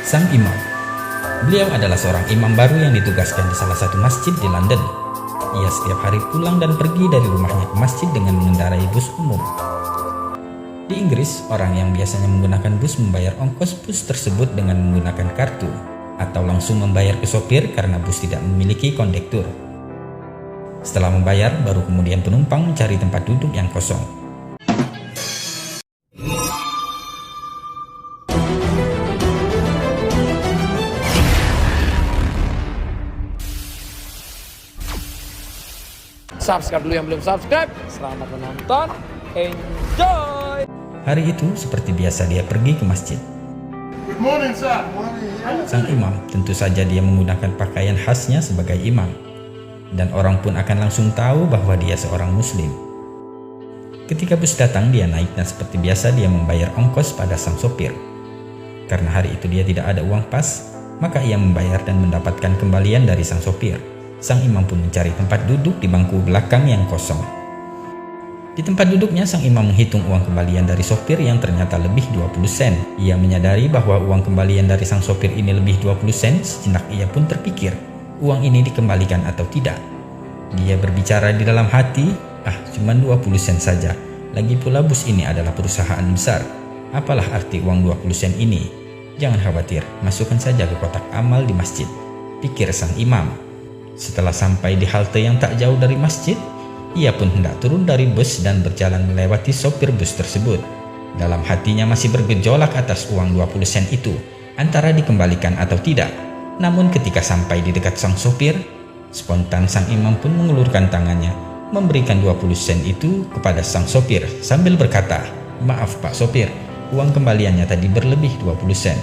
Sang imam. Beliau adalah seorang imam baru yang ditugaskan di salah satu masjid di London. Ia setiap hari pulang dan pergi dari rumahnya ke masjid dengan mengendarai bus umum. Di Inggris, orang yang biasanya menggunakan bus membayar ongkos bus tersebut dengan menggunakan kartu, atau langsung membayar ke sopir karena bus tidak memiliki kondektur. Setelah membayar, baru kemudian penumpang mencari tempat duduk yang kosong. Subscribe dulu yang belum subscribe. Selamat menonton. Enjoy. Hari itu seperti biasa dia pergi ke masjid. Good morning, sir. Sang imam tentu saja dia menggunakan pakaian khasnya sebagai imam. Dan orang pun akan langsung tahu bahwa dia seorang muslim. Ketika bus datang, dia naik dan seperti biasa dia membayar ongkos pada sang sopir. Karena hari itu dia tidak ada uang pas, maka ia membayar dan mendapatkan kembalian dari sang sopir. Sang imam pun mencari tempat duduk di bangku belakang yang kosong. Di tempat duduknya, sang imam menghitung uang kembalian dari sopir yang ternyata lebih 20 sen. Ia menyadari bahwa uang kembalian dari sang sopir ini lebih 20 sen. Sejenak ia pun terpikir, uang ini dikembalikan atau tidak. Dia berbicara di dalam hati, cuma 20 sen saja. Lagi pula bus ini adalah perusahaan besar. Apalah arti uang 20 sen ini? Jangan khawatir, masukkan saja ke kotak amal di masjid, pikir sang imam. Setelah sampai di halte yang tak jauh dari masjid, ia pun hendak turun dari bus dan berjalan melewati sopir bus tersebut. Dalam hatinya masih bergejolak atas uang 20 sen itu, antara dikembalikan atau tidak. Namun ketika sampai di dekat sang sopir, spontan sang imam pun mengulurkan tangannya, memberikan 20 sen itu kepada sang sopir sambil berkata, "Maaf Pak Sopir, uang kembaliannya tadi berlebih 20 sen.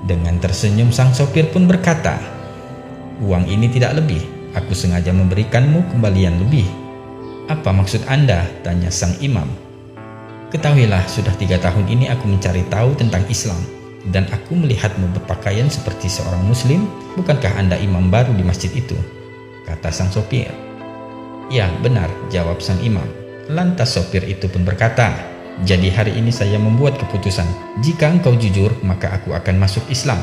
Dengan tersenyum sang sopir pun berkata, "Uang ini tidak lebih. Aku sengaja memberikanmu kembalian lebih." "Apa maksud Anda?" tanya sang imam. "Ketahuilah, sudah 3 tahun ini aku mencari tahu tentang Islam, dan aku melihatmu berpakaian seperti seorang muslim. Bukankah Anda imam baru di masjid itu?" kata sang sopir. "Ya, benar," jawab sang imam. Lantas sopir itu pun berkata, "Jadi hari ini saya membuat keputusan. Jika engkau jujur, maka aku akan masuk Islam.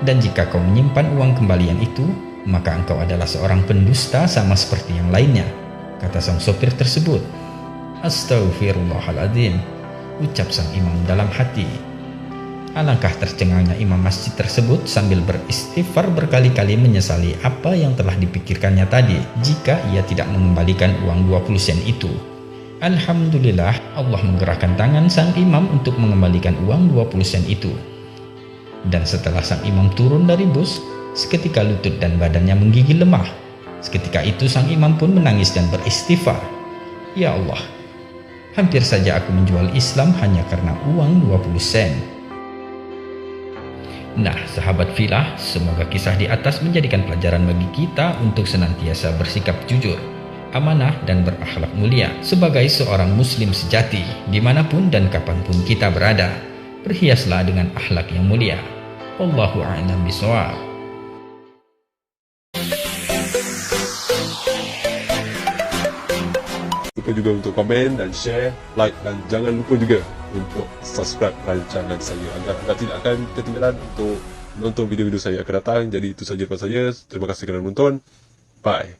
Dan jika kau menyimpan uang kembalian itu, maka engkau adalah seorang pendusta sama seperti yang lainnya," kata sang sopir tersebut. "Astaghfirullahaladzim," ucap sang imam dalam hati. Alangkah tercengangnya imam masjid tersebut sambil beristighfar berkali-kali menyesali apa yang telah dipikirkannya tadi jika ia tidak mengembalikan uang 20 sen itu. Alhamdulillah, Allah menggerakkan tangan sang imam untuk mengembalikan uang 20 sen itu. Dan setelah sang imam turun dari bus, seketika lutut dan badannya menggigil lemah. Seketika itu sang imam pun menangis dan beristighfar. "Ya Allah, hampir saja aku menjual Islam hanya karena uang 20 sen. Nah, sahabat filah, semoga kisah di atas menjadikan pelajaran bagi kita untuk senantiasa bersikap jujur, amanah, dan berakhlak mulia sebagai seorang muslim sejati dimanapun dan kapanpun kita berada. Berhiaslah dengan akhlak yang mulia. Wallahu a'lam bishawab. Lupa juga untuk komen dan share, like, dan jangan lupa juga untuk subscribe rancangan saya agar anda tidak akan ketinggalan untuk menonton video-video saya akan datang. Jadi itu saja daripada saya. Terima kasih kerana menonton. Bye.